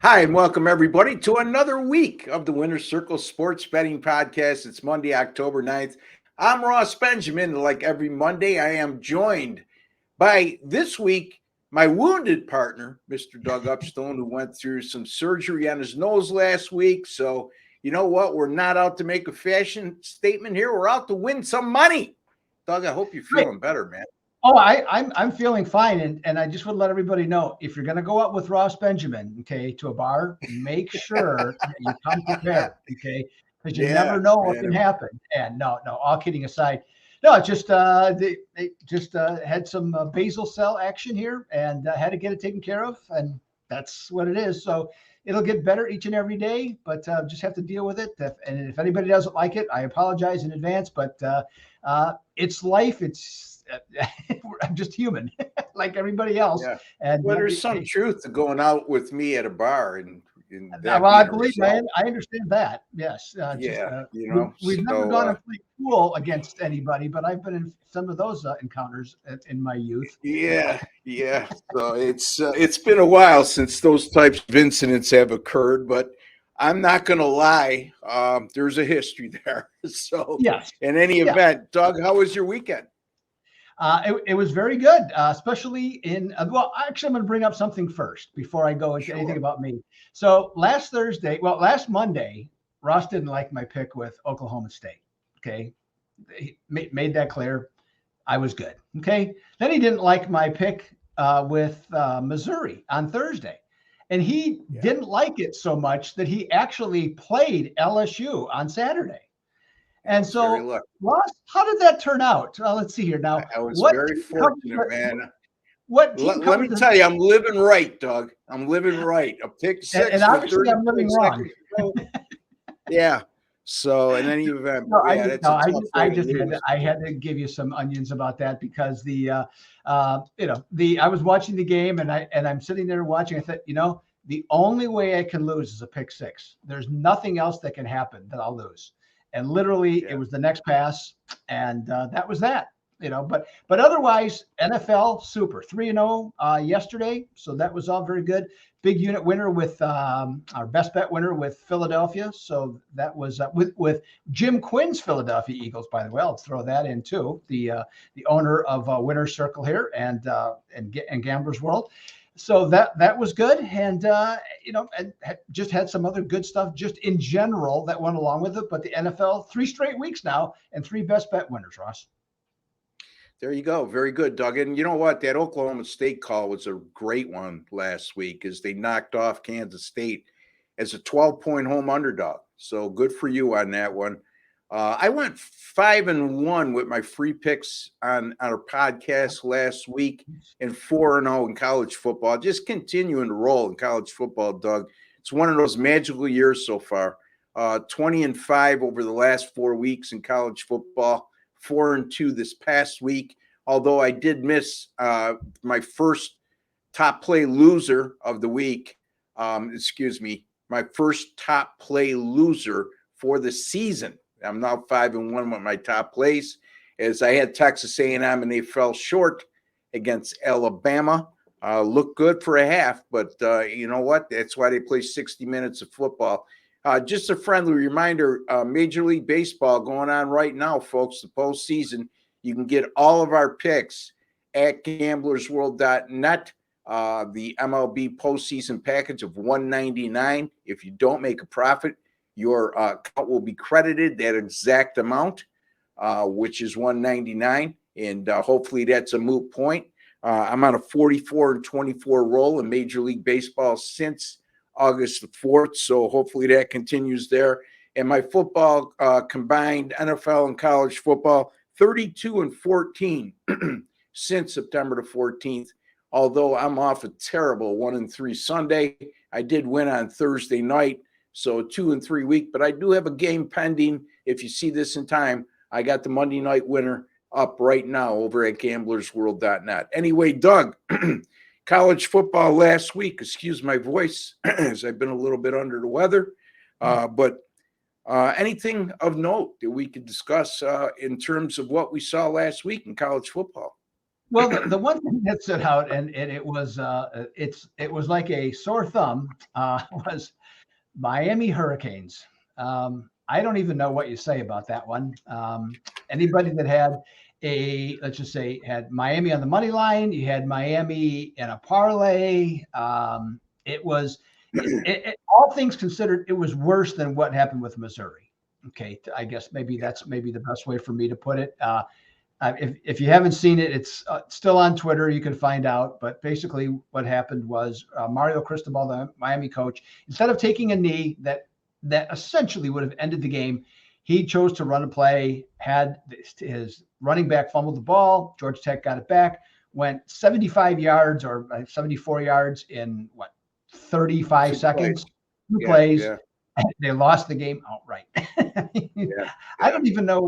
Hi, and welcome everybody to another week of the Winner's Circle Sports Betting Podcast. It's Monday, October 9th. I'm Ross Benjamin. Like every Monday, I am joined by this week my wounded partner, Mr. Doug Upstone, who went through some surgery on his nose last week. So, you know what? We're not out to make a fashion statement here. We're out to win some money. Doug, I hope you're feeling better, man. Oh, I'm feeling fine, and I just want to let everybody know, if you're going to go out with Ross Benjamin, okay, to a bar, make sure that you come prepared, okay, because you never know what can happen. And no, all kidding aside, no, it's just they just had some basal cell action here, and had to get it taken care of, and that's what it is. So it'll get better each and every day, but just have to deal with it. And if anybody doesn't like it, I apologize in advance, but it's life. I'm just human, like everybody else. Yeah. And well, there's some truth to going out with me at a bar and well, I believe I understand that. Yes. We've never gone and played pool against anybody, but I've been in some of those encounters in my youth. Yeah. So it's been a while since those types of incidents have occurred, but I'm not going to lie. There's a history there. So yes. In any event, Doug, how was your weekend? It was very good, especially actually, I'm going to bring up something first before I go into anything about me. So last Monday, Ross didn't like my pick with Oklahoma State. Okay. He made that clear. I was good. Okay. Then he didn't like my pick with Missouri on Thursday. And he didn't like it so much that he actually played LSU on Saturday. And so, Ross, how did that turn out? Well, let's see here. Now, I was very fortunate, man. Let me tell you, I'm living right, Doug. I'm living right. A pick six. And obviously, I'm living wrong. Yeah. So, in any event, I had to give you some onions about that because I was watching the game and I'm sitting there watching. I thought, the only way I can lose is a pick six. There's nothing else that can happen that I'll lose. And literally, it was the next pass, and that was that. But otherwise, NFL super 3-0 yesterday, so that was all very good. Big unit winner with our best bet winner with Philadelphia, so that was with Jim Quinn's Philadelphia Eagles. By the way, I'll throw that in too. The owner of Winner's Circle here and Gamblers World. So that was good, and and just had some other good stuff just in general that went along with it. But the NFL, 3 straight weeks now, and 3 best bet winners, Ross. There you go. Very good, Doug. And you know what? That Oklahoma State call was a great one last week as they knocked off Kansas State as a 12-point home underdog. So good for you on that one. I went 5-1 with my free picks on our podcast last week and 4-0 in college football. Just continuing to roll in college football, Doug. It's one of those magical years so far. 20-5 over the last 4 weeks in college football. 4-2 this past week. Although I did miss my first top play loser of the week. My first top play loser for the season. I'm now 5-1 with my top plays, as I had Texas A&M and they fell short against Alabama. Looked good for a half, but you know what? That's why they play 60 minutes of football. Just a friendly reminder, Major League Baseball going on right now, folks, the postseason. You can get all of our picks at gamblersworld.net. The MLB postseason package of $199. If you don't make a profit, your account will be credited that exact amount, which is $199, and hopefully that's a moot point. I'm on a 44-24 roll in Major League Baseball since August the 4th, so hopefully that continues there. And my football combined NFL and college football, 32-14 since September the 14th. Although I'm off a terrible 1-3 Sunday, I did win on Thursday night. So 2-3 week, but I do have a game pending. If you see this in time, I got the Monday night winner up right now over at gamblersworld.net. Anyway, Doug, college football last week, excuse my voice, as I've been a little bit under the weather. But anything of note that we could discuss in terms of what we saw last week in college football? Well, the one thing that stood out, and it was like a sore thumb, was Miami Hurricanes. I don't even know what you say about that one. Anybody that had let's just say, had Miami on the money line, you had Miami in a parlay. It was, all things considered, it was worse than what happened with Missouri. Okay, I guess maybe that's maybe the best way for me to put it. If you haven't seen it, it's still on Twitter. You can find out. But basically, what happened was Mario Cristobal, the Miami coach, instead of taking a knee that essentially would have ended the game, he chose to run a play, had his running back fumbled the ball. Georgia Tech got it back, went 75 yards or 74 yards in 35 seconds. Two plays. Yeah. They lost the game outright. I don't even know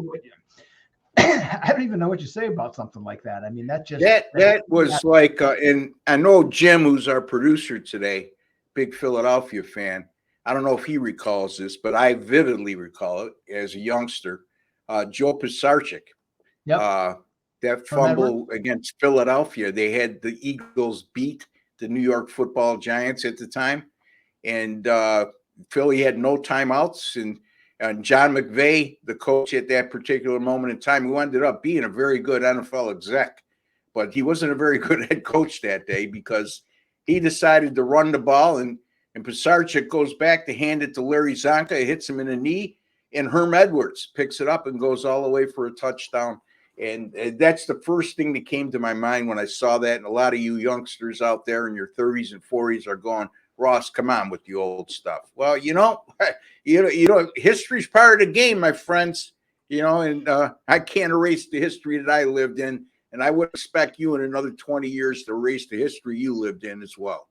what you say about something like that. I mean, that was like, and I know Jim, who's our producer today, big Philadelphia fan. I don't know if he recalls this, but I vividly recall it as a youngster. Joe Pisarcik, that fumble against Philadelphia. They had the Eagles beat the New York Football Giants at the time, and Philly had no timeouts. And John McVay, the coach at that particular moment in time, who ended up being a very good NFL exec, but he wasn't a very good head coach that day because he decided to run the ball, and Pisarcik goes back to hand it to Larry Zonka, hits him in the knee, and Herm Edwards picks it up and goes all the way for a touchdown. And that's the first thing that came to my mind when I saw that. And a lot of you youngsters out there in your 30s and 40s are going, Ross, come on with the old stuff. Well, history's part of the game, my friends. And I can't erase the history that I lived in, and I would expect you in another 20 years to erase the history you lived in as well.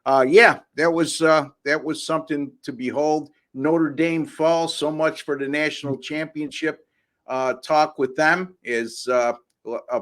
That was something to behold. Notre Dame falls. So much for the national championship talk with them. Is a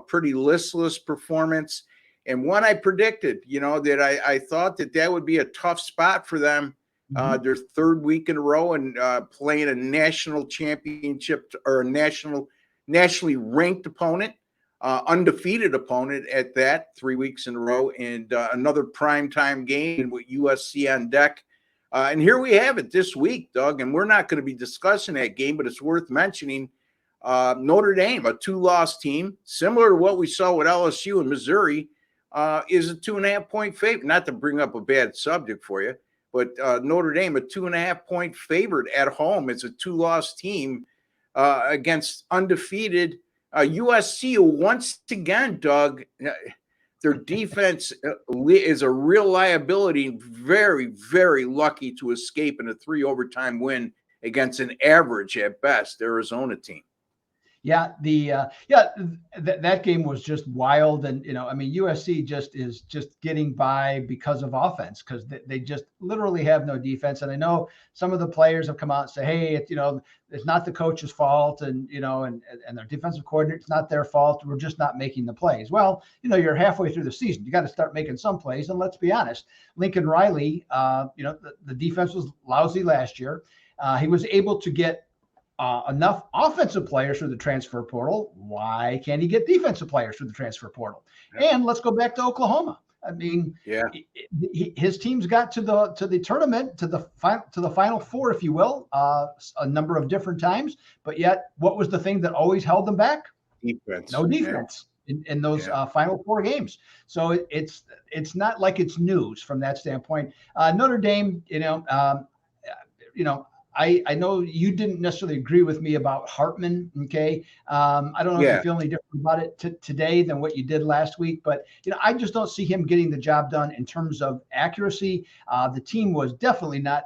pretty listless performance. And one I predicted, that I thought that would be a tough spot for them. Their third week in a row and playing a national championship or a nationally ranked opponent, undefeated opponent at that, 3 weeks in a row, and another primetime game with USC on deck. And here we have it this week, Doug, and we're not going to be discussing that game, but it's worth mentioning. Notre Dame, a 2-loss team, similar to what we saw with LSU and Missouri, is a 2.5-point favorite. Not to bring up a bad subject for you, but Notre Dame, a 2.5-point favorite at home. It's a 2-loss team against undefeated USC. Once again, Doug, their defense is a real liability. Very, very lucky to escape in a 3 overtime win against an average at best Arizona team. Yeah, that game was just wild, and USC is just getting by because of offense, because they just literally have no defense. And I know some of the players have come out and say, hey, it's not the coach's fault, and their defensive coordinator, it's not their fault. We're just not making the plays. Well, you're halfway through the season. You got to start making some plays, and let's be honest, Lincoln Riley, the defense was lousy last year. He was able to get enough offensive players through the transfer portal. Why can't he get defensive players through the transfer portal? Yeah. And let's go back to Oklahoma. I mean, his team's got to the tournament, to the Final Four, if you will, a number of different times. But yet, what was the thing that always held them back? Defense. No defense in those Final Four games. So it's not like it's news from that standpoint. Notre Dame, I know you didn't necessarily agree with me about Hartman. Okay. I don't know if you feel any different about it today than what you did last week, but I just don't see him getting the job done in terms of accuracy. The team was definitely not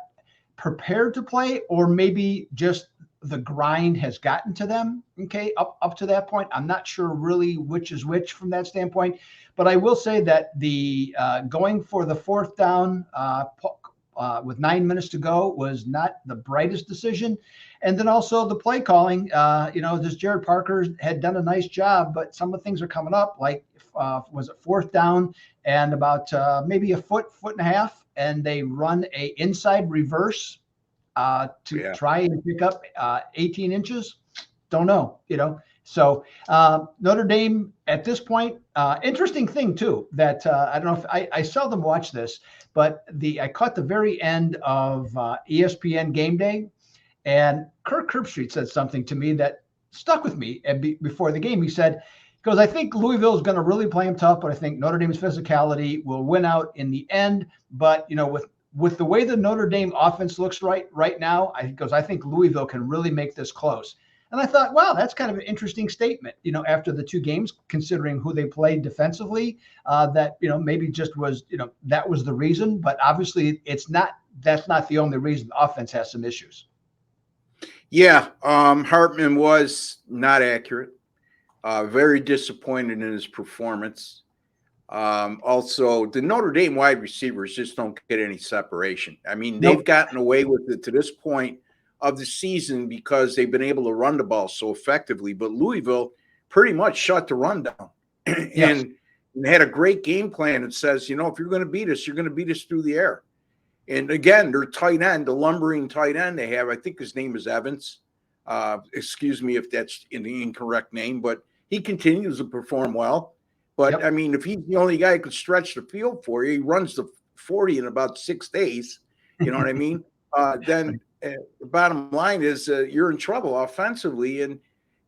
prepared to play, or maybe just the grind has gotten to them. Okay. Up to that point, I'm not sure really which is which from that standpoint, but I will say that the going for the 4th down, with 9 minutes to go was not the brightest decision. And then also the play calling, this Jared Parker had done a nice job, but some of the things are coming up, like was it 4th down and about maybe a foot and a half, and they run a inside reverse to try and pick up 18 inches. Don't know, So Notre Dame at this point, interesting thing too, that I don't know if I seldom watch this, but I caught the very end of ESPN Game Day, and Kirk Herbstreit said something to me that stuck with me. And before the game, he goes, I think Louisville is going to really play him tough, but I think Notre Dame's physicality will win out in the end. But, with the way the Notre Dame offense looks right now, I think Louisville can really make this close. And I thought, wow, that's kind of an interesting statement, after the two games, considering who they played defensively, that, maybe just was, that was the reason. But obviously that's not the only reason the offense has some issues. Yeah, Hartman was not accurate. Very disappointed in his performance. Also, the Notre Dame wide receivers just don't get any separation. I mean, they've gotten away with it to this point of the season because they've been able to run the ball so effectively. But Louisville pretty much shut the run down and had a great game plan that says, if you're going to beat us, you're going to beat us through the air. And again, their tight end, the lumbering tight end they have, I think his name is Evans. Excuse me if that's in the incorrect name, but he continues to perform well. But I mean, if he's the only guy who can stretch the field for you, he runs the 40 in about 6 days. You know what I mean? Then the bottom line is you're in trouble offensively, and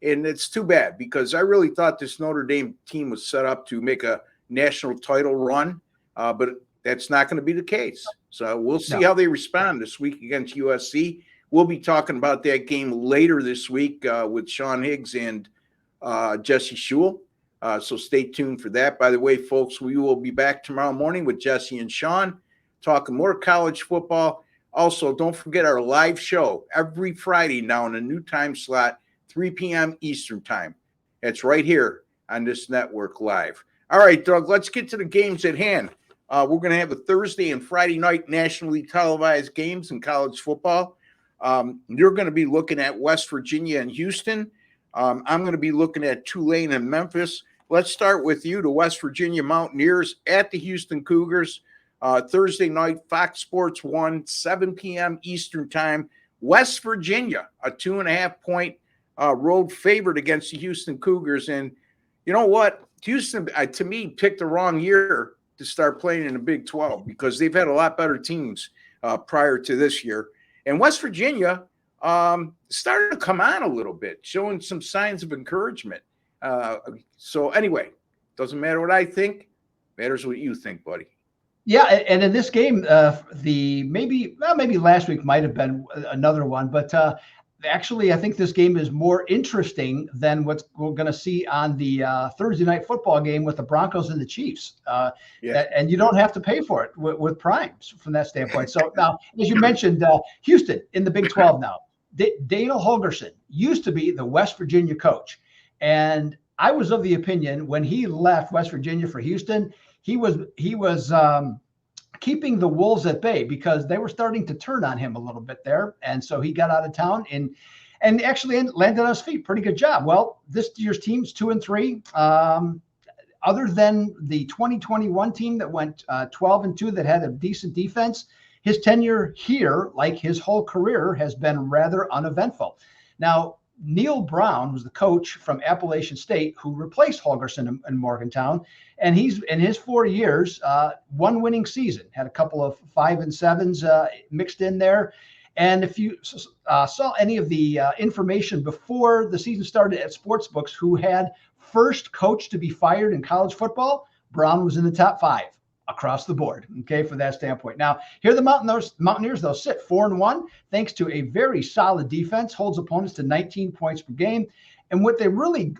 it's too bad because I really thought this Notre Dame team was set up to make a national title run, but that's not going to be the case. So we'll see how they respond this week against USC. We'll be talking about that game later this week with Sean Higgs and Jesse Schule. So stay tuned for that. By the way, folks, we will be back tomorrow morning with Jesse and Sean talking more college football. Also, don't forget our live show every Friday now in a new time slot, 3 p.m. Eastern time. It's right here on this network live. All right, Doug, let's get to the games at hand. We're going to have a Thursday and Friday night nationally televised games in college football. You're going to be looking at West Virginia and Houston. I'm going to be looking at Tulane and Memphis. Let's start with you, the West Virginia Mountaineers at the Houston Cougars. Thursday night, Fox Sports 1, 7 p.m. Eastern time. West Virginia, a 2.5-point road favorite against the Houston Cougars. And you know what? Houston, to me, picked the wrong year to start playing in the Big 12 because they've had a lot better teams prior to this year. And West Virginia started to come on a little bit, showing some signs of encouragement. So anyway, doesn't matter what I think, matters what you think, buddy. Yeah, and in this game, maybe last week might have been another one, but actually, I think this game is more interesting than what we're going to see on the Thursday night football game with the Broncos and the Chiefs. And you don't have to pay for it with primes from that standpoint. So now, as you mentioned, Houston in the Big 12 now. Dana Holgorsen used to be the West Virginia coach. And I was of the opinion when he left West Virginia for Houston, he was keeping the Wolves at bay because they were starting to turn on him a little bit there. And so he got out of town and actually landed on his feet. Pretty good job. Well, this year's team's 2-3. Other than the 2021 team that went 12-2 that had a decent defense, his tenure here, like his whole career, has been rather uneventful. Now, Neil Brown was the coach from Appalachian State who replaced Holgorsen in Morgantown. And he's in his 4 years, one winning season, had a couple of 5-7s mixed in there. And if you saw any of the information before the season started at Sportsbooks, who had first coach to be fired in college football, Brown was in the top 5 across the board. Okay, for that standpoint. Now, here the Mountaineers, they'll sit 4-1 thanks to a very solid defense, holds opponents to 19 points per game. And what they're really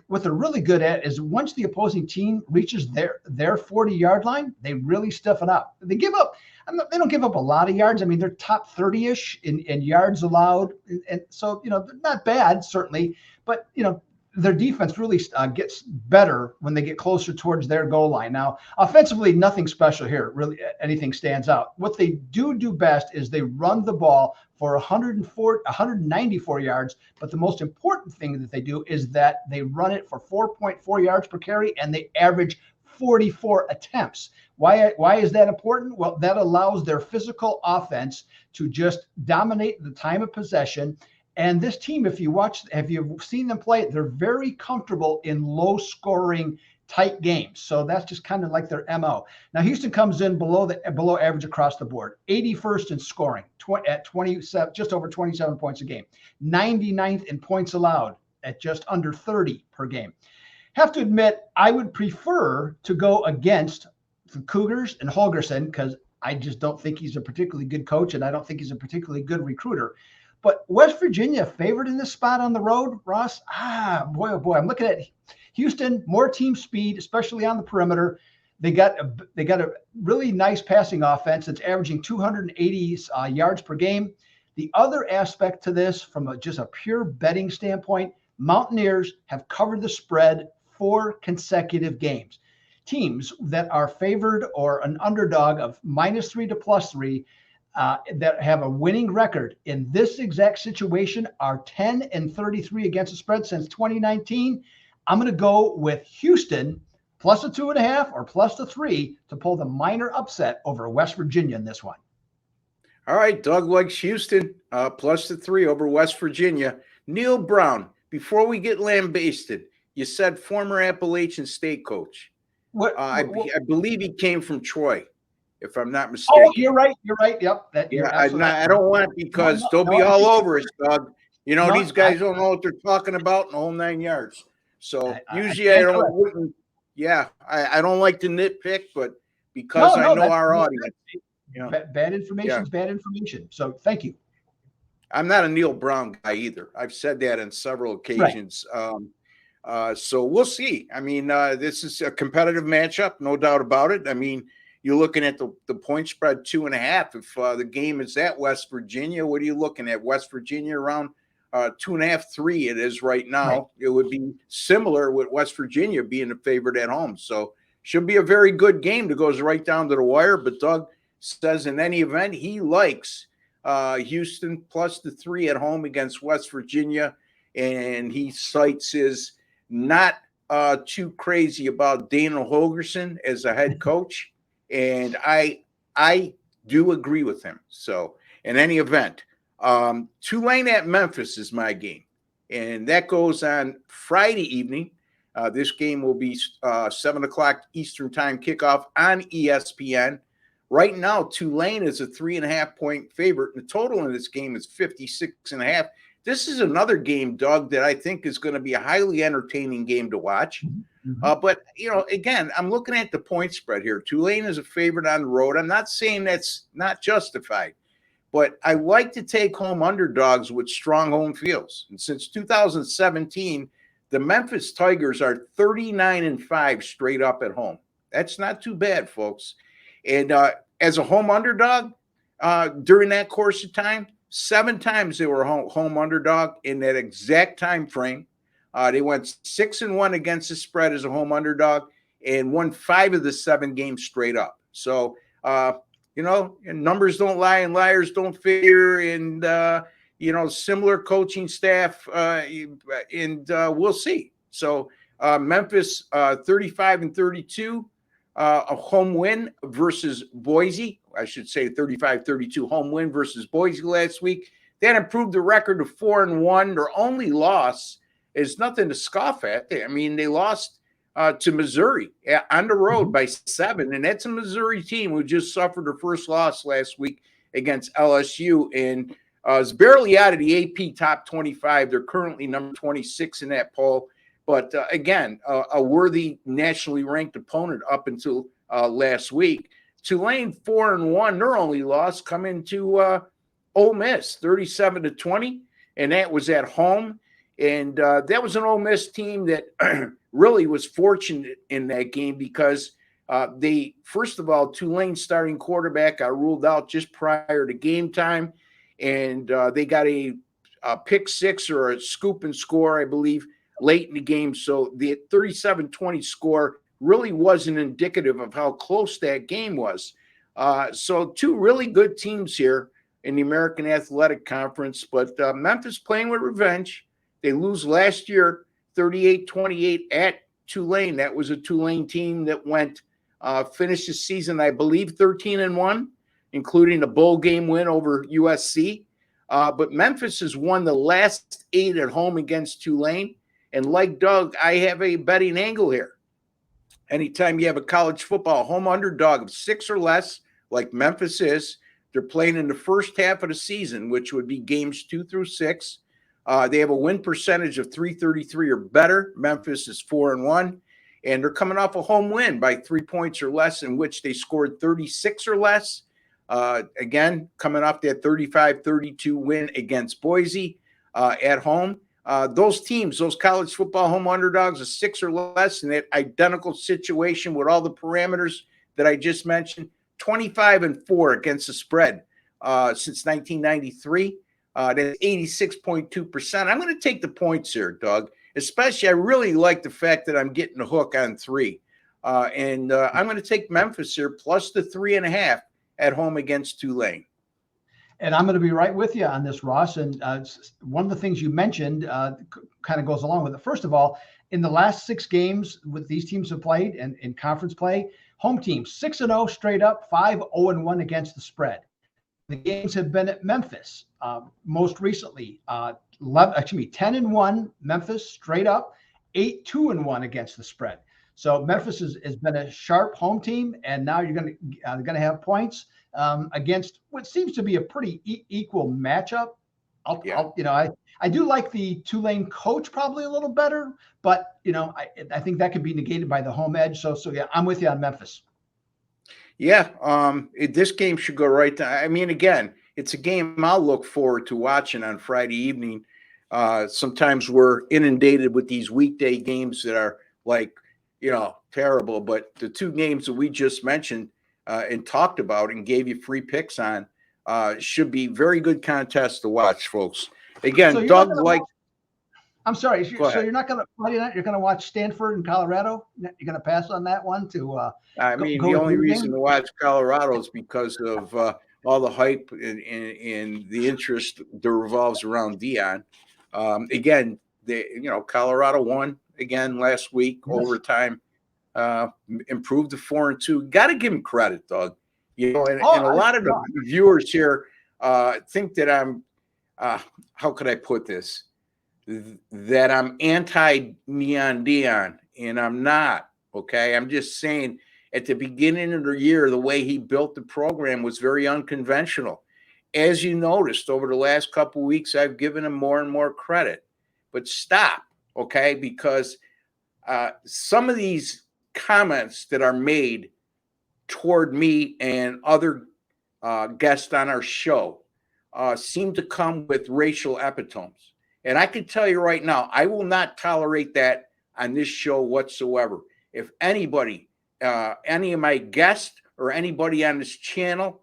good at is once the opposing team reaches their 40-yard line, they really stiffen up. They don't give up a lot of yards. I mean, they're top 30-ish in yards allowed. And so, they're not bad, certainly, but, their defense really gets better when they get closer towards their goal line. Now, offensively, nothing special here. Really, anything stands out. What they do best is they run the ball for 194 yards. But the most important thing that they do is that they run it for 4.4 yards per carry, and they average 44 attempts. Why is that important? Well, that allows their physical offense to just dominate the time of possession And this team, if you've seen them play, they're very comfortable in low scoring, tight games. So that's just kind of like their MO. Now, Houston comes in below average across the board, 81st in scoring at 27, just over 27 points a game, 99th in points allowed at just under 30 per game. Have to admit, I would prefer to go against the Cougars and Holgerson because I just don't think he's a particularly good coach, and I don't think he's a particularly good recruiter. But West Virginia favored in this spot on the road, Ross. Boy, oh boy, I'm looking at Houston, more team speed, especially on the perimeter. They got a really nice passing offense that's averaging 280 yards per game. The other aspect to this, from just a pure betting standpoint, Mountaineers have covered the spread 4 consecutive games. Teams that are favored or an underdog of -3 to +3 that have a winning record in this exact situation are 10-33 against the spread since 2019. I'm going to go with Houston plus a 2.5 or plus the 3 to pull the minor upset over West Virginia in this one. All right, Doug likes Houston plus the 3 over West Virginia. Neil Brown, before we get lambasted, you said former Appalachian State coach. I believe he came from Troy, if I'm not mistaken. Oh, you're right. Yep. I don't want it because they'll be all over us, Doug. These guys don't know what they're talking about in the whole 9 yards. So usually I don't like to nitpick, but because I know our audience. Bad information is bad information. So thank you. I'm not a Neil Brown guy either. I've said that on several occasions. Right. So we'll see. I mean, this is a competitive matchup, no doubt about it. I mean, you're looking at the point spread 2.5. If the game is at West Virginia, what are you looking at? West Virginia around 2.5, 3 it is right now. Right. It would be similar with West Virginia being the favorite at home. So should be a very good game that goes right down to the wire. But Doug says in any event, he likes Houston plus the 3 at home against West Virginia. And he cites his not too crazy about Dana Holgerson as a head coach. And I do agree with him. So in any event, Tulane at Memphis is my game. And that goes on Friday evening. This game will be 7 o'clock Eastern time kickoff on ESPN. Right now, Tulane is a 3.5-point favorite. And the total in this game is 56.5. This is another game, Doug, that I think is going to be a highly entertaining game to watch. Mm-hmm. But, again, I'm looking at the point spread here. Tulane is a favorite on the road. I'm not saying that's not justified, but I like to take home underdogs with strong home fields. And since 2017, the Memphis Tigers are 39-5 straight up at home. That's not too bad, folks. And as a home underdog, during that course of time, 7 times they were home underdog in that exact time frame. They went 6-1 against the spread as a home underdog and won 5 of the 7 games straight up. So, numbers don't lie and liars don't figure. And, similar coaching staff, and we'll see. So Memphis 35-32, a home win versus Boise. I should say 35-32 home win versus Boise last week. That improved the record to 4-1. Their only loss is nothing to scoff at. I mean, they lost to Missouri on the road by 7, and that's a Missouri team who just suffered their first loss last week against LSU and is barely out of the AP top 25. They're currently number 26 in that poll. But again, a worthy nationally ranked opponent up until last week. Tulane 4-1. Their only loss come into Ole Miss 37-20, and that was at home. And that was an Ole Miss team that really was fortunate in that game because first of all, Tulane's starting quarterback got ruled out just prior to game time, and they got a pick 6 or a scoop and score, I believe, late in the game. So the 37-20 score really wasn't indicative of how close that game was. So 2 really good teams here in the American Athletic Conference, but Memphis playing with revenge. They lose last year 38-28 at Tulane. That was a Tulane team that finished the season, I believe, 13-1, including a bowl game win over USC. But Memphis has won the last 8 at home against Tulane. And like Doug, I have a betting angle here. Anytime you have a college football home underdog of 6 or less, like Memphis is, they're playing in the first half of the season, which would be games 2 through 6. They have a win percentage of 333 or better. Memphis is 4-1, and they're coming off a home win by 3 points or less, in which they scored 36 or less. Again, coming off that 35-32 win against Boise at home. Those teams, those college football home underdogs of 6 or less in that identical situation with all the parameters that I just mentioned, 25-4 against the spread since 1993. That's 86.2%. I'm going to take the points here, Doug. Especially, I really like the fact that I'm getting a hook on 3. And I'm going to take Memphis here plus the 3.5 at home against Tulane. And I'm going to be right with you on this, Ross. And one of the things you mentioned kind of goes along with it. First of all, in the last 6 games with these teams have played and in conference play, home teams 6-0 straight up, 5-0-1 against the spread. The games have been at Memphis most recently. 10-1 Memphis straight up, 8-2-1 against the spread. So Memphis has been a sharp home team, and now you're going to have points against what seems to be a pretty equal matchup. I do like the Tulane coach probably a little better, but I think that could be negated by the home edge. So yeah, I'm with you on Memphis. Yeah, this game should go right down. I mean, again, it's a game I'll look forward to watching on Friday evening. Sometimes we're inundated with these weekday games that are terrible, but the 2 games that we just mentioned and talked about and gave you free picks on should be very good contests to watch, folks. Again, so Doug, I'm sorry. So you're not going to Friday night. You're going to watch Stanford and Colorado. You're going to pass on that one to. The only reason to watch Colorado is because of all the hype and the interest that revolves around Deion. Again, Colorado won again last week, overtime. Improved to 4-2. Got to give him credit, Doug. And a lot of the viewers here think that I'm. How could I put this? That I'm anti-Neon Deion, and I'm not, okay? I'm just saying at the beginning of the year, the way he built the program was very unconventional. As you noticed, over the last couple of weeks, I've given him more and more credit. But stop, okay? Because some of these comments that are made toward me and other guests on our show seem to come with racial epitones. And I can tell you right now, I will not tolerate that on this show whatsoever. If anybody, any of my guests or anybody on this channel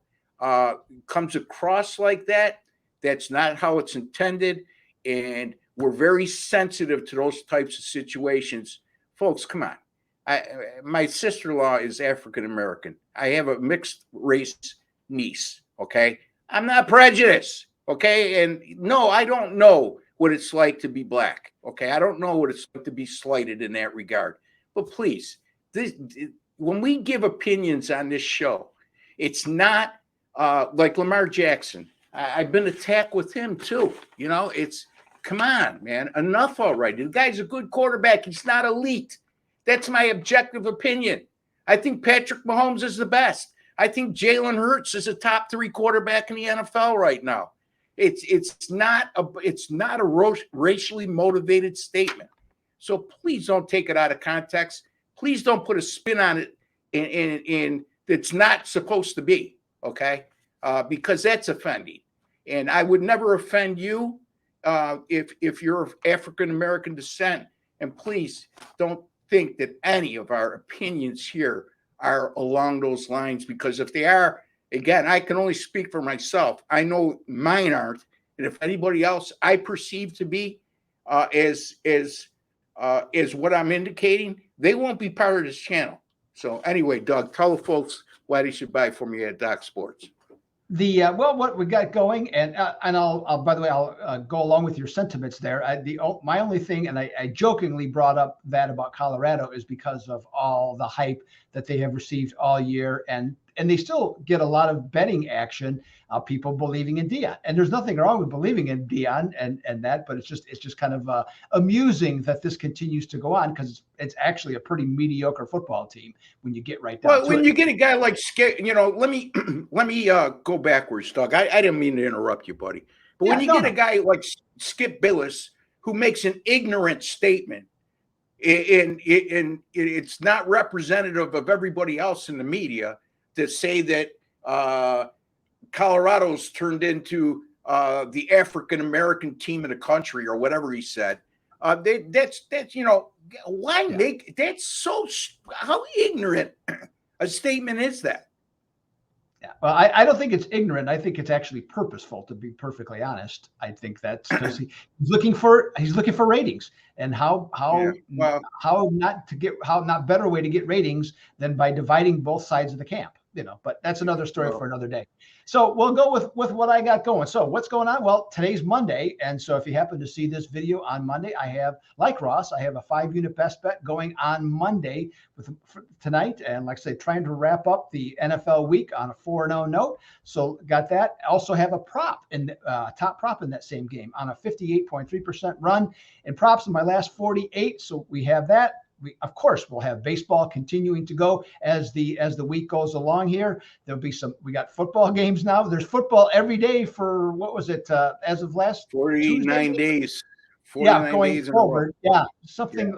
comes across like that, that's not how it's intended. And we're very sensitive to those types of situations. Folks, come on. My sister-in-law is African-American. I have a mixed race niece, okay? I'm not prejudiced, okay? And no, I don't know what it's like to be black, okay? I don't know what it's like to be slighted in that regard. But please, when we give opinions on this show, it's not like Lamar Jackson. I've been attacked with him too. It's, come on, man, enough already. The guy's a good quarterback. He's not elite. That's my objective opinion. I think Patrick Mahomes is the best. I think Jalen Hurts is a top 3 quarterback in the NFL right now. It's not a racially motivated statement. So please don't take it out of context. Please don't put a spin on it in that's not supposed to be, okay? Because that's offending. And I would never offend you if you're of African-American descent. And please don't think that any of our opinions here are along those lines, because if they are, again, I can only speak for myself. I know mine aren't, and if anybody else I perceive to be as what I'm indicating, they won't be part of this channel. So anyway, Doug, tell the folks why they should buy from you at Doc Sports. What we got going, and I'll by the way, I'll go along with your sentiments there. My only thing, and I jokingly brought up that about Colorado, is because of all the hype that they have received all year, and and they still get a lot of betting action, people believing in Deion. And there's nothing wrong with believing in Deion and that, but it's just kind of amusing that this continues to go on, because it's actually a pretty mediocre football team when you get right down to it. Well, when you get a guy like Skip, let me go backwards, Doug. I didn't mean to interrupt you, buddy. But when you get a guy like Skip Bayless who makes an ignorant statement, and it's not representative of everybody else in the media, to say that Colorado's turned into the African American team in the country or whatever he said. That's why make that's so, how ignorant a statement is that? Yeah, well, I don't think it's ignorant. I think it's actually purposeful, to be perfectly honest. I think that's because he's looking for ratings, and how not better way to get ratings than by dividing both sides of the camp. But that's another story for another day. So we'll go with what I got going. So what's going on? Well, today's Monday. And so if you happen to see this video on Monday, I have, like Ross, I have a 5-unit best bet going on Monday for tonight. And like I say, trying to wrap up the NFL week on a 4-0 note. So got that. Also have a prop in top prop in that same game on a 58.3% run, and props in my last 48. So we have that. Of course, we'll have baseball continuing to go as the week goes along here. There'll be we got football games now. There's football every day for, what was it, as of last 49 days. 49 going days forward. Something,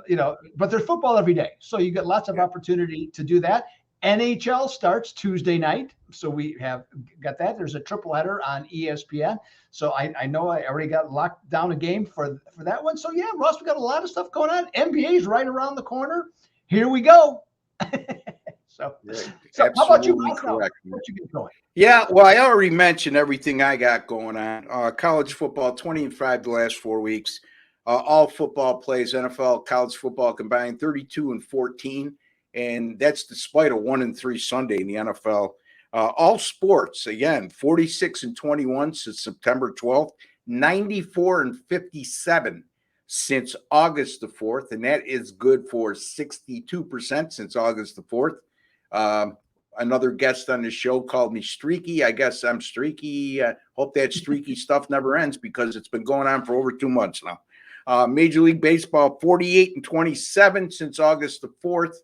but there's football every day. So you get lots of opportunity to do that. NHL starts Tuesday night. So we have got that. There's a triple header on ESPN. So I know I already got locked down a game for that one. So yeah, Ross, we got a lot of stuff going on. NBA's right around the corner. Here we go. So how about you, Ross? What you get going? Yeah, well, I already mentioned everything I got going on. College football, 20-5 the last 4 weeks. All football plays, NFL, college football combined, 32-14. And that's despite a 1-3 Sunday in the NFL. All sports, again, 46-21 since September 12th, 94-57 since August the 4th, and that is good for 62% since August the 4th. Another guest on the show called me streaky. I guess I'm streaky. Hope that streaky stuff never ends, because it's been going on for over 2 months now. Major League Baseball, 48-27 since August the 4th.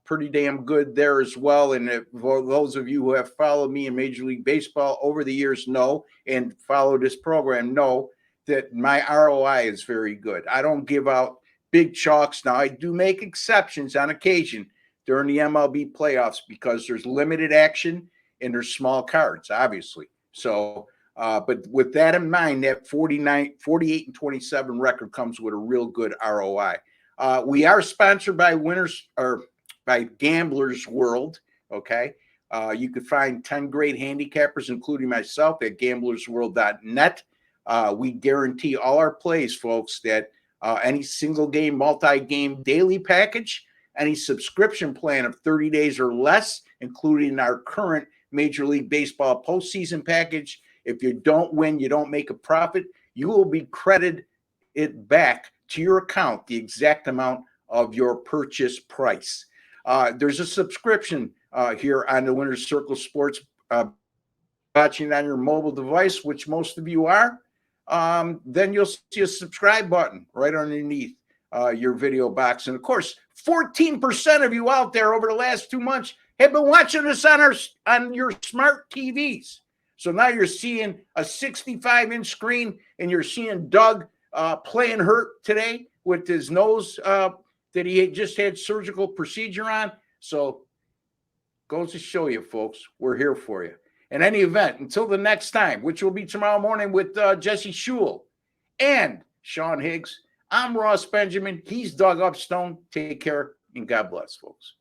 Pretty damn good there as well. And for those of you who have followed me in Major League Baseball over the years know, and follow this program, know that my ROI is very good. I don't give out big chalks. Now, I do make exceptions on occasion during the MLB playoffs, because there's limited action and there's small cards, obviously. So, but with that in mind, that 48-27 record comes with a real good ROI. We are sponsored by by Gamblers World. Okay. You could find 10 great handicappers, including myself, at gamblersworld.net. We guarantee all our plays, folks, that any single game, multi-game daily package, any subscription plan of 30 days or less, including our current Major League Baseball postseason package. If you don't win, you don't make a profit, you will be credited it back to your account, the exact amount of your purchase price. There's a subscription here on the Winner's Circle Sports, watching on your mobile device, which most of you are. Then you'll see a subscribe button right underneath your video box. And of course, 14% of you out there over the last 2 months have been watching us on your smart TVs. So now you're seeing a 65-inch screen, and you're seeing Doug playing hurt today with his nose that he had just had surgical procedure on. So goes to show you, folks, we're here for you. In any event, until the next time, which will be tomorrow morning with Jesse Schule and Sean Higgs, I'm Ross Benjamin. He's Doug Upstone. Take care, and God bless, folks.